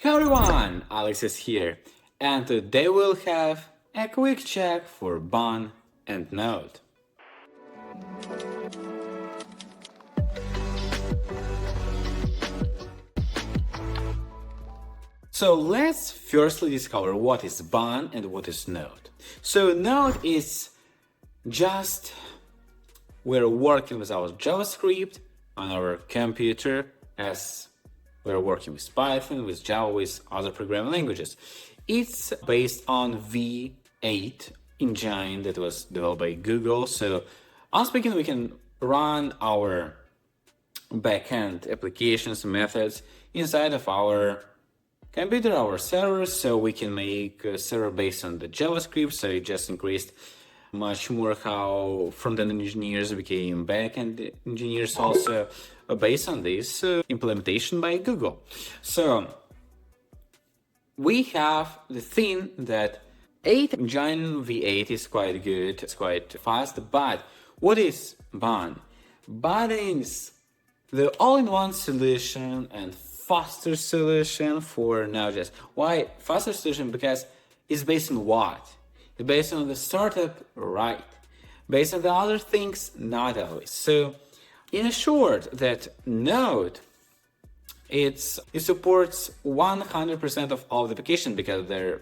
Hey everyone, Alex is here, and today we'll have a quick check for Bun and Node. So let's firstly discover what is Bun and what is Node. So Node is just we're working with our JavaScript on our computer as we're working with Python, with Java, with other programming languages. It's based on V8 engine that was developed by Google. So on speaking, we can run our backend applications, methods inside of our computer, our server. So we can make a server based on the JavaScript. So it just increased much more how front-end engineers became back-end engineers also based on this implementation by Google. So we have the thing that 8 engine V8 is quite good, it's quite fast, but what is Bun? Bun is the all-in-one solution and faster solution for Node.js. Why faster solution? Because it's based on what? It's based on the startup, right? Based on the other things, not always. So, in short, that Node, it supports 100% of all the applications because they're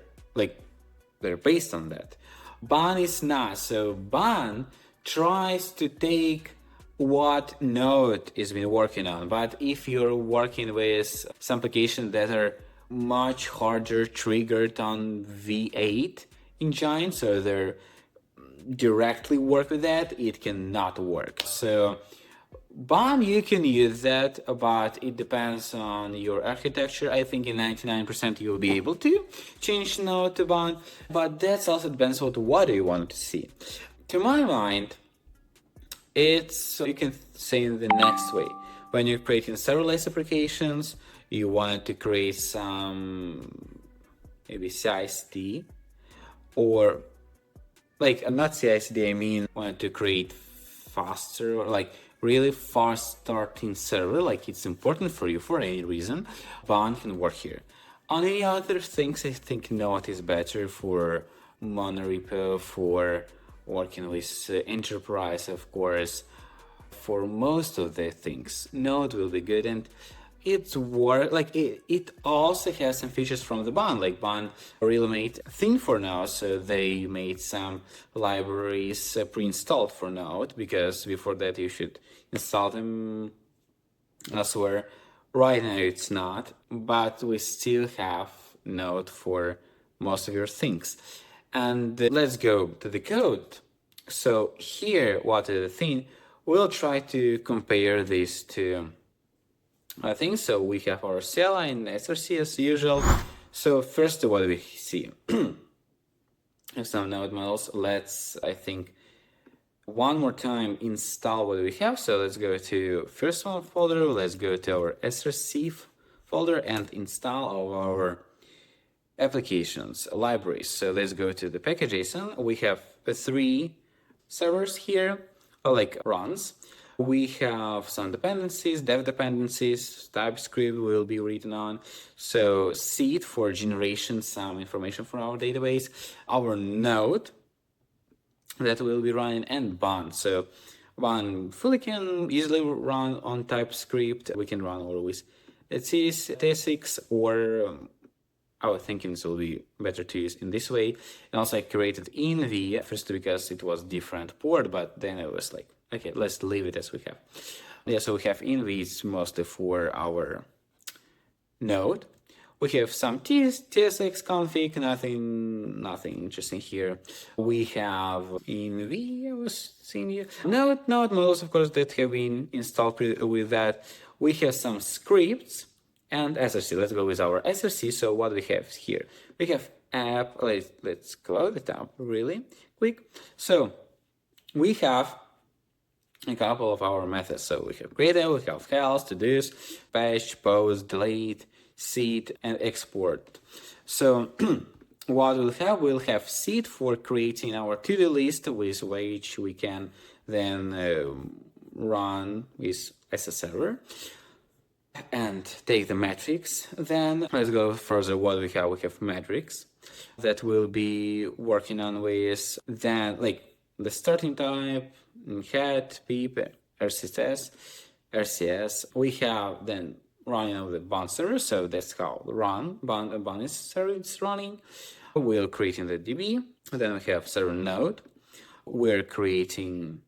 based on that. Bun is not. So Bun tries to take what Node has been working on. But if you're working with some applications that are much harder triggered on V8 engine, so they're directly work with that, it cannot work. So Bun, you can use that, but it depends on your architecture. I think in 99% you'll be able to change Node to Bun, but that also depends on what you want to see. To my mind, you can say in the next way. When you're creating serverless applications, you want to create some maybe CI/CD, or not CI/CD, I mean want to create faster or really fast starting server, it's important for you for any reason, Bun can work here. On any other things, I think Node is better for monorepo, for working with enterprise, of course. For most of the things, Node will be good, and it also has some features from the Bun. Bun really made a thing for Node, so they made some libraries pre-installed for Node, because before that you should install them elsewhere. Right now it's not, but we still have Node for most of your things. And let's go to the code. So here, what is the thing? We'll try to compare these two things. So we have our CLI and SRC as usual. So first, what do we see? Some Node models. Let's, I think, one more time install what we have. So let's go to first one folder. Let's go to our SRC folder and install our applications libraries. So let's go to the package.json. We have 3 servers here, runs. We have some dependencies, dev dependencies, TypeScript will be written on. So seed for generation some information from our database, our node that will be running, and Bun. So Bun fully can easily run on TypeScript. We can run always TSX, or our thinkings will be better to use in this way. And also I created in V first because it was different port, but then I was like, okay, let's leave it as we have. Yeah, so we have in V, it's mostly for our node. We have some TSX config, nothing interesting here. We have in V, I was seeing here, node models, of course, that have been installed with that. We have some scripts and SRC. Let's go with our SRC. So what do we have here? We have app. Let's close it up really quick. So we have a couple of our methods. So we have create, we have health, to do's, patch, post, delete, seed, and export. So what we'll have seed for creating our to-do list, with which we can then run with as a server. and take the metrics. Then let's go further. What we have? We have metrics that we'll be working on with then like the starting type, head, peep, RCS. We have then running of the Bun server, so that's how run Bun is server is running. We're creating the DB. Then we have server node. We're creating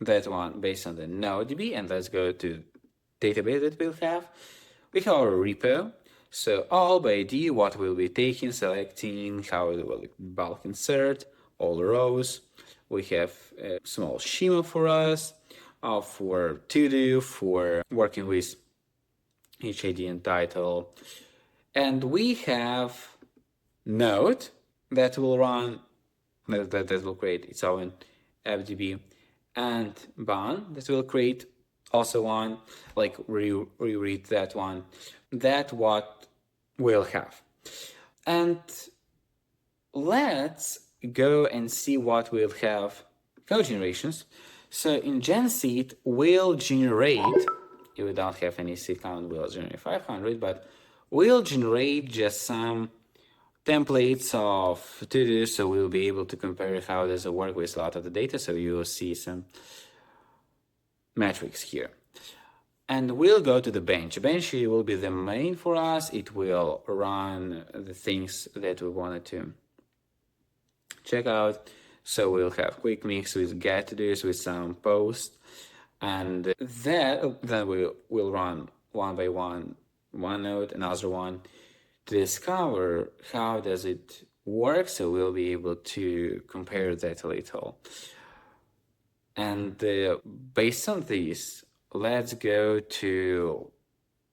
that one based on the node.db, and let's go to database that we'll have. We have our repo. So all by ID, what we'll be taking, selecting, how it will bulk insert, all rows. We have a small schema for us, for to do, for working with each ID and title. And we have node that will run, that will create its own appdb, and Bun that will create also one, like reread that one. That what we'll have. And let's go and see what we'll have code generations. So in genseed, we'll generate, if we don't have any seed count, we'll generate 500, but we'll generate just some templates of to-do, so we'll be able to compare how does it work with a lot of the data, so you will see some metrics here. And we'll go to the bench. Bench will be the main for us. It will run the things that we wanted to check out. So we'll have quick mix with get to-dos, with some post, and then we'll run one by one node, another one, to discover how does it work, so we'll be able to compare that a little. And based on this, let's go to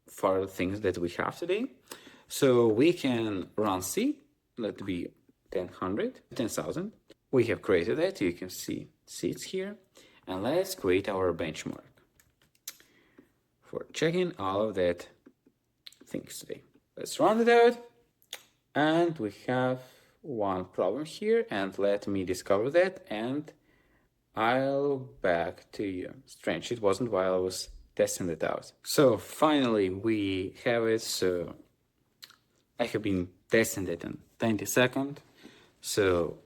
further things that we have today. So we can run C, let it be 10,000. We have created it, you can see seeds here. And let's create our benchmark for checking all of that things today. Let's run it out, and we have one problem here, and let me discover that, and I'll back to you. Strange, it wasn't while I was testing it out. So finally we have it. So I have been testing it in 20 seconds, so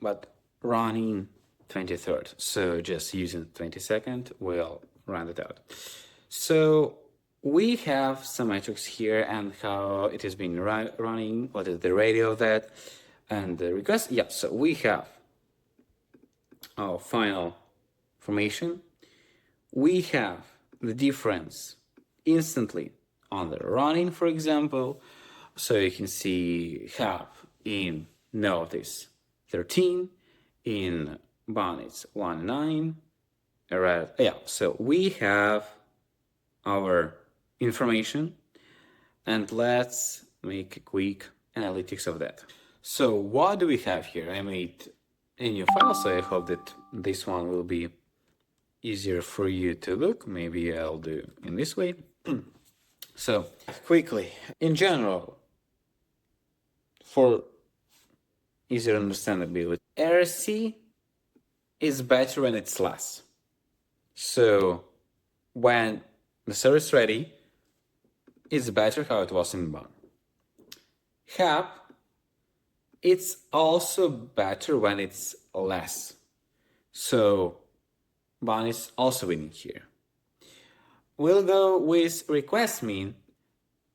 but running 23rd. So just using 20 seconds, we'll run it out. So we have some metrics here and how it has been running, what is the rate of that, and the request. Yeah, so we have our final information. We have the difference instantly on the running, for example. So you can see hub in Node is 13, in Bun it's 1.9. Yeah, so we have our information, and let's make a quick analytics of that. So what do we have here? I made a new file, so I hope that this one will be easier for you to look. Maybe I'll do in this way. So quickly, in general, for easier understandability, RC is better when it's less. So when the server is ready, it's better how it was in Bun. Hap, it's also better when it's less. So Bun is also winning here. We'll go with request mean.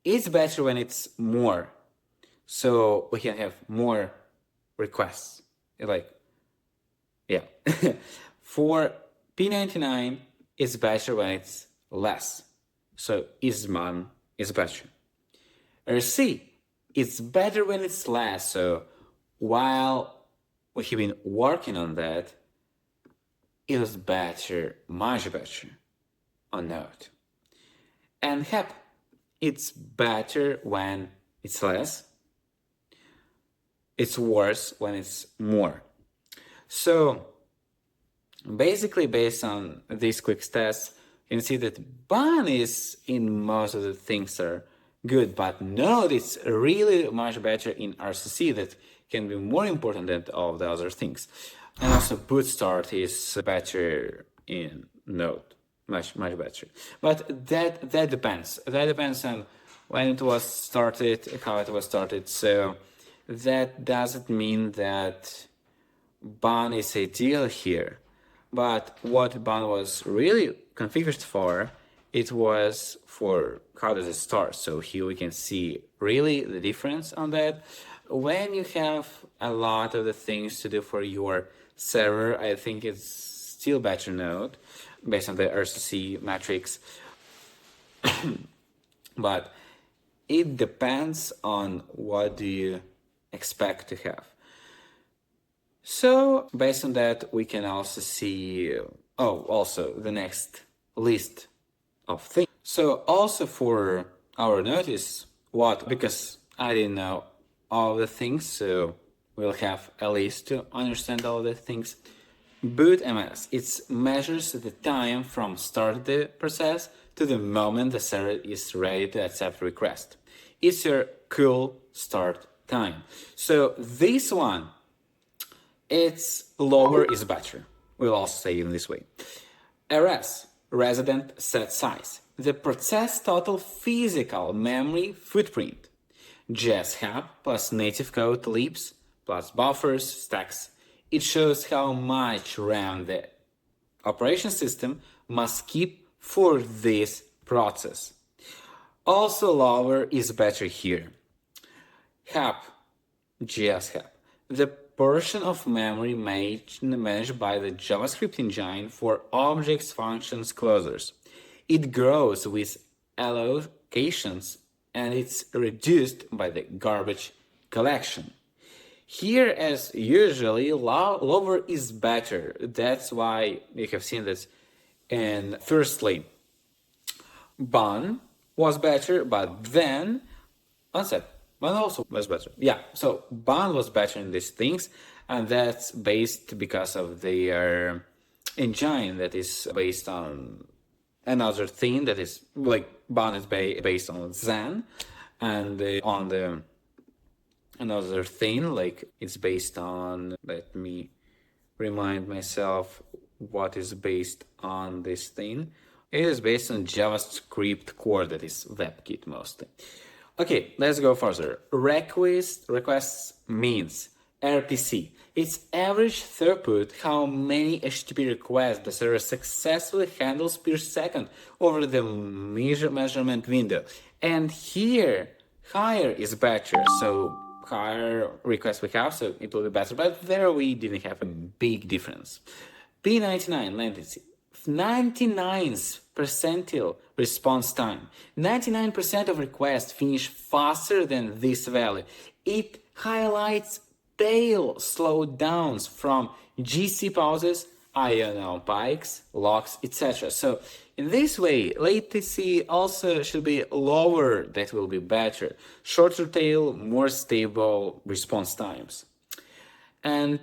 It's better when it's more. So we can have more requests. Like, yeah. For P99, it's better when it's less. So Isman is better. RC, it's better when it's less. So while we have been working on that, it was better, much better on Node. And Hep, it's better when it's less. It's worse when it's more. So basically, based on these quick tests, you can see that Bun is in most of the things are good, but Node is really much better in RCC that can be more important than all of the other things. And also Bootstart is better in Node. much better. But that depends. That depends on when it was started, how it was started. So that doesn't mean that Bun is ideal here. But what Bun was really configured for, it was for how does it start. So here we can see really the difference on that. When you have a lot of the things to do for your server, I think it's still better Node based on the RCC metrics. But it depends on what do you expect to have. So based on that, we can also see, also the next list of things. So also for our notice, because I didn't know all the things, so we'll have a list to understand all the things. Boot MS, it measures the time from start of the process to the moment the server is ready to accept request. It's your cool start time. So this one, it's lower is better. We'll also say in this way. RS, resident set size, the process total physical memory footprint. JS hub plus native code libs plus buffers stacks. It shows how much RAM the operation system must keep for this process. Also lower is better here. Hub, JS hub, the portion of memory managed by the JavaScript engine for objects, functions, closures. It grows with allocations and it's reduced by the garbage collection. Here, as usually, lower is better. That's why you have seen this. And firstly, Bun was better, but then, one sec, Bun also was better. Yeah, so Bun was better in these things, and that's based because of their engine that is based on another thing that is like Bun is based on Zen, and on the another thing like it's based on, let me remind myself what is based on this thing. It is based on JavaScript core, that is WebKit mostly. Okay, let's go further. Requests means RPC. It's average throughput, how many HTTP requests the server successfully handles per second over the measurement window. And here, higher is better. So higher requests we have, so it will be better. But there we didn't have a big difference. P99 latency, 99th percentile response time. 99% of requests finish faster than this value. It highlights tail slowdowns from GC pauses, INL pikes, locks, etc. So in this way, latency also should be lower, that will be better. Shorter tail, more stable response times. And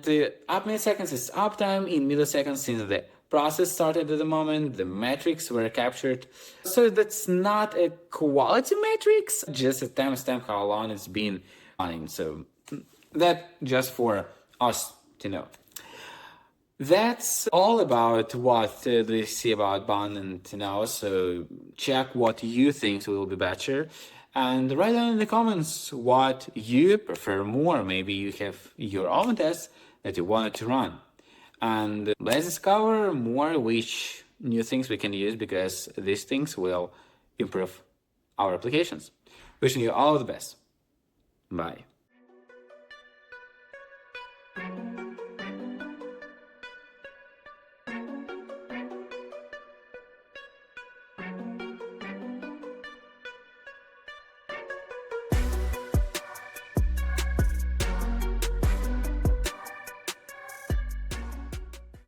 up milliseconds is uptime in milliseconds since the process started at the moment, the metrics were captured. So that's not a quality metrics, just a timestamp how long it's been running. So that just for us to know. That's all about what they see about Bun and Node. So check what you think will be better. And write down in the comments what you prefer more. Maybe you have your own test that you wanted to run. And let's discover more which new things we can use, because these things will improve our applications. Wishing you all the best. Bye.